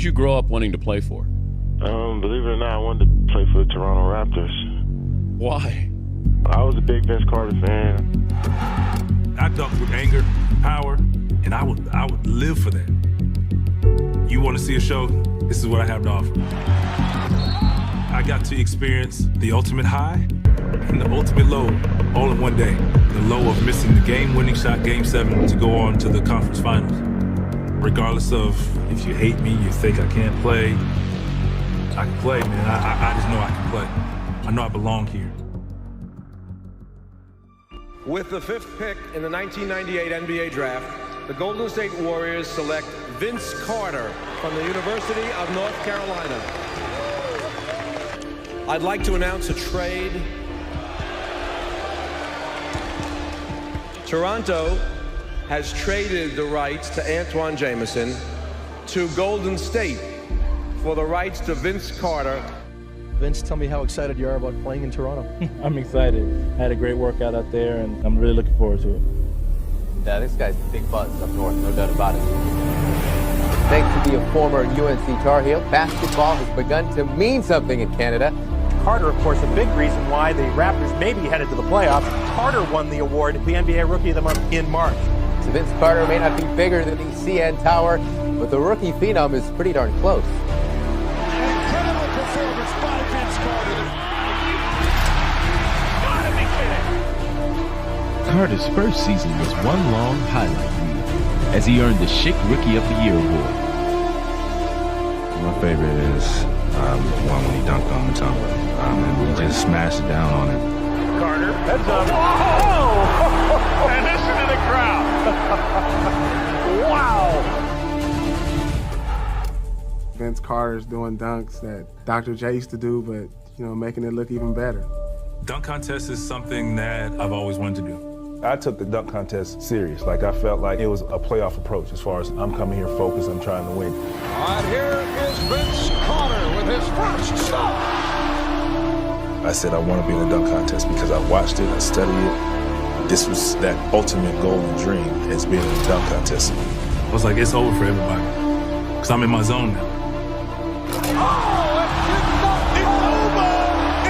you grow up wanting to play for? Believe it or not, I wanted to play for the Toronto Raptors. Why? I was a big Vince Carter fan. I dunked with anger, power, and I would live for that. You want to see a show? This is what I have to offer. I got to experience the ultimate high and the ultimate low all in one day. The low of missing the game-winning shot, Game 7, to go on to the conference finals. Regardless of if you hate me, you think I can't play, I can play, man. I just know I can play. I know I belong here. With the 5th pick in the 1998 NBA Draft, the Golden State Warriors select Vince Carter from the University of North Carolina. I'd like to announce a trade. Toronto has traded the rights to Antoine Jamison to Golden State for the rights to Vince Carter. Vince, tell me how excited you are about playing in Toronto. I'm excited. I had a great workout out there, and I'm really looking forward to it. Yeah, this guy's a big buzz up north, no doubt about it. Thanks to be a former UNC Tar Heel, basketball has begun to mean something in Canada. Carter, of course, a big reason why the Raptors may be headed to the playoffs. Carter won the award, the NBA Rookie of the Month, in March. So Vince Carter may not be bigger than the CN Tower, but the rookie phenom is pretty darn close. Incredible performance by Vince Carter. Gotta be kidding. Carter's first season was one long highlight reel as he earned the Schick Rookie of the Year award. My favorite is one when he dunked on Mutombo. And he just smashed it down on him. Carter, heads up. Oh! And listen to the crowd. Wow! Vince Carter's doing dunks that Dr. J used to do, but, making it look even better. Dunk contest is something that I've always wanted to do. I took the dunk contest serious. I felt like it was a playoff approach as far as I'm coming here focused, I'm trying to win. All right, here is Vince Carter with his first stop. I said I want to be in a dunk contest because I watched it, I studied it. This was that ultimate golden dream as being in a dunk contest. I was like, it's over for everybody because I'm in my zone now. Oh, it's over!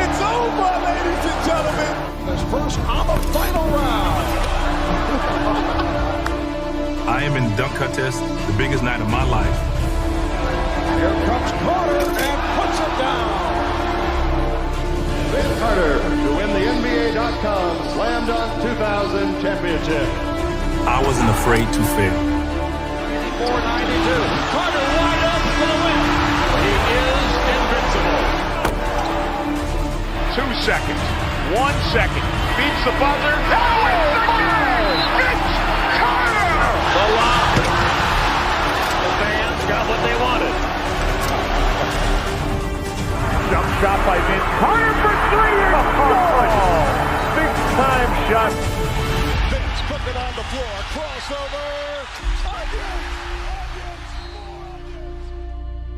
It's over, ladies and gentlemen! This first on the final round. I am in the dunk contest, the biggest night of my life. Here comes Carter and puts it down. Vince Carter to win the NBA.com Slam Dunk 2000 championship. I wasn't afraid to fail. 492. Carter wide open for the win. He is invincible. 2 seconds. 1 second. Beats the buzzer. Oh, it's good! Vince Carter! The lob. The fans got what they wanted. Jump shot by Vince Carter for 3. Big time shot. Vince cooking on the floor. Crossover.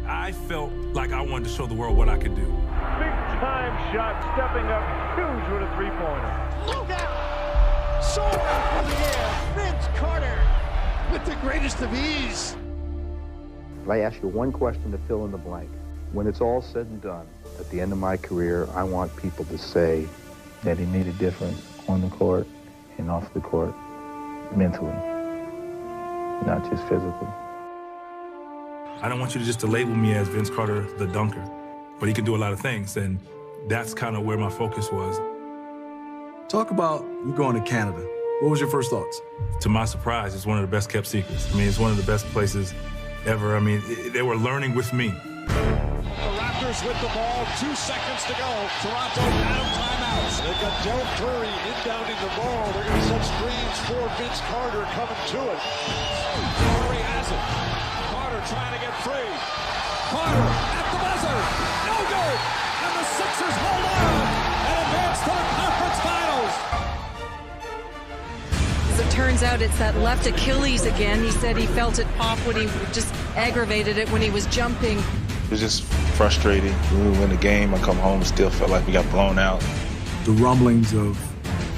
I felt like I wanted to show the world what I could do. Big time shot, stepping up huge with a 3-pointer. Look out! Soaring through the air, Vince Carter with the greatest of ease. If I ask you one question to fill in the blank, when it's all said and done, at the end of my career, I want people to say that he made a difference on the court and off the court, mentally, not just physically. I don't want you to label me as Vince Carter, the dunker, but he can do a lot of things, and that's kind of where my focus was. Talk about you going to Canada. What was your first thoughts? To my surprise, it's one of the best kept secrets. It's one of the best places ever. They were learning with me. The Raptors with the ball, 2 seconds to go. Toronto out of timeouts. They've got Del Curry inbounding the ball. They're going to set screens for Vince Carter coming to it. Curry has it. Carter trying to get free. Carter at the buzzer. No good. And the Sixers hold on and advance to the conference finals. As it turns out, it's that left Achilles again. He said he felt it pop when he just aggravated it when he was jumping. It was just frustrating. When we win the game, I come home and still felt like we got blown out. The rumblings of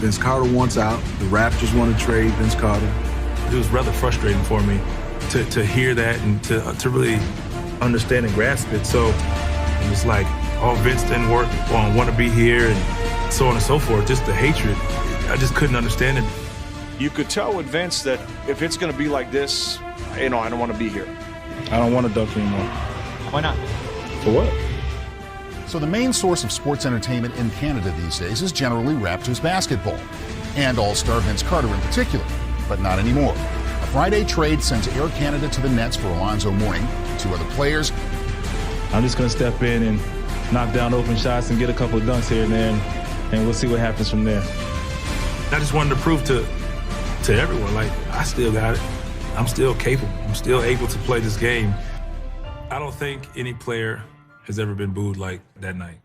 Vince Carter wants out, the Raptors want to trade Vince Carter. It was rather frustrating for me to hear that and to really understand and grasp it. So it was like, oh, Vince didn't want to be here and so on and so forth. Just the hatred. I just couldn't understand it. You could tell with Vince that if it's going to be like this, I don't want to be here. I don't want to dunk anymore. Why not? For what? So the main source of sports entertainment in Canada these days is generally Raptors basketball, and All-Star Vince Carter in particular, but not anymore. A Friday trade sends Air Canada to the Nets for Alonzo Mourning, 2 other players. I'm just going to step in and knock down open shots and get a couple of dunks here and there, and we'll see what happens from there. I just wanted to prove to everyone, like, I still got it. I'm still capable. I'm still able to play this game. I don't think any player has ever been booed like that night.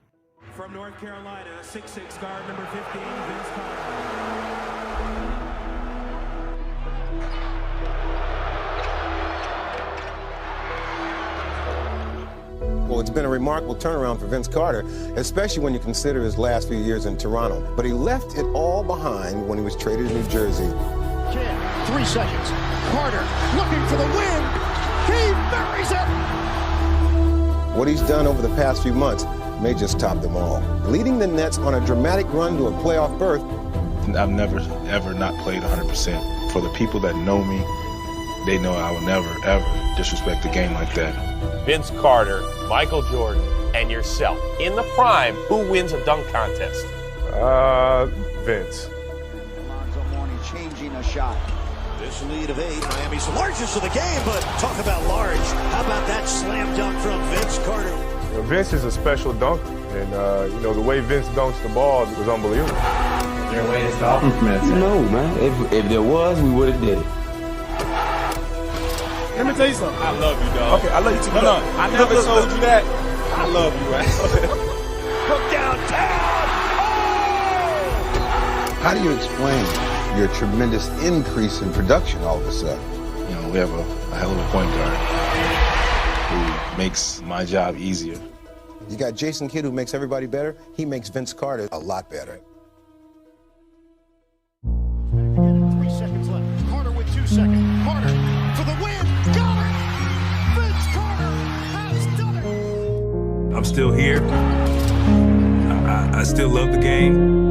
From North Carolina, 6'6" guard, number 15, Vince Carter. Well, it's been a remarkable turnaround for Vince Carter, especially when you consider his last few years in Toronto. But he left it all behind when he was traded to New Jersey. 3 seconds. Carter looking for the win. He buries it. What he's done over the past few months may just top them all, leading the Nets on a dramatic run to a playoff berth. I've never, ever not played 100%. For the people that know me, they know I will never, ever disrespect the game like that. Vince Carter, Michael Jordan, and yourself. In the prime, who wins a dunk contest? Vince. Alonzo Mourning changing a shot. This lead of 8, Miami's largest of the game, but talk about large. How about that slam dunk from Vince Carter? Vince is a special dunker, and the way Vince dunks the ball was unbelievable. Is there a way to stop him from that? No, man. If there was, we would have did it. Let me tell you something. I love you, dog. Okay, I love you too. No, I never told you that. I love you, right? Look downtown. Oh! How do you explain your tremendous increase in production all of a sudden? We have a hell of a point guard who makes my job easier. You got Jason Kidd, who makes everybody better. He makes Vince Carter a lot better. 3 seconds left. Carter with 2 seconds. Carter for the win. Got it. Vince Carter has done it. I'm still here. I still love the game.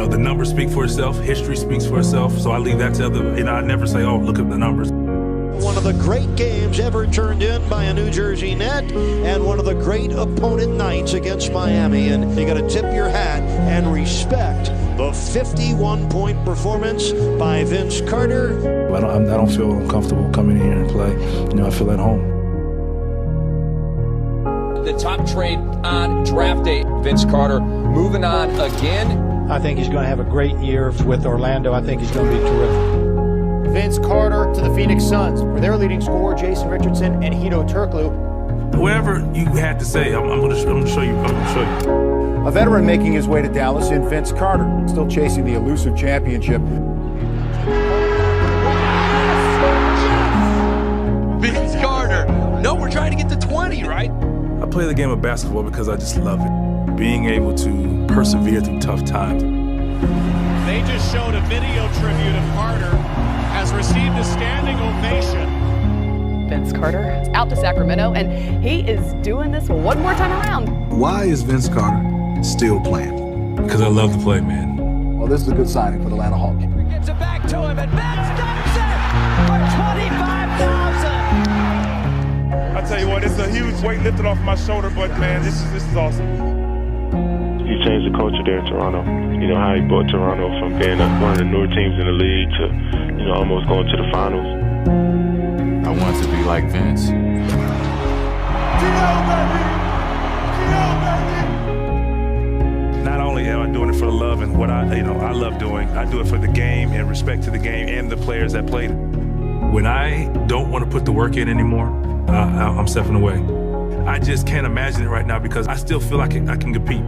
The numbers speak for itself. History speaks for itself. So I leave that to other. I never say, oh, look at the numbers. One of the great games ever turned in by a New Jersey Net, and one of the great opponent nights against Miami. And you got to tip your hat and respect the 51-point performance by Vince Carter. I don't feel comfortable coming in here and play. I feel at home. The top trade on draft day, Vince Carter moving on again. I think he's going to have a great year with Orlando. I think he's going to be terrific. Vince Carter to the Phoenix Suns, where their leading scorer, Jason Richardson, and Hedo Turkoglu. Whatever you had to say, I'm going to show you. I'm going to show you. A veteran making his way to Dallas in Vince Carter, still chasing the elusive championship. Vince Carter. No, we're trying to get to 20, right? I play the game of basketball because I just love it. Being able to persevere through tough times. They just showed a video tribute of Carter, has received a standing ovation. Vince Carter is out to Sacramento, and he is doing this one more time around. Why is Vince Carter still playing? Because I love to play, man. Well, this is a good signing for the Atlanta Hawks. Gets it back to him, and Vince dumps it for 25,000. I tell you what, it's a huge weight lifted off my shoulder, but man, this is awesome. He changed the culture there in Toronto. How he brought Toronto from being one of the newer teams in the league to, almost going to the finals. I want to be like Vince. Not only am I doing it for the love and what I love doing, I do it for the game and respect to the game and the players that played it. When I don't want to put the work in anymore, I'm stepping away. I just can't imagine it right now because I still feel like I can compete.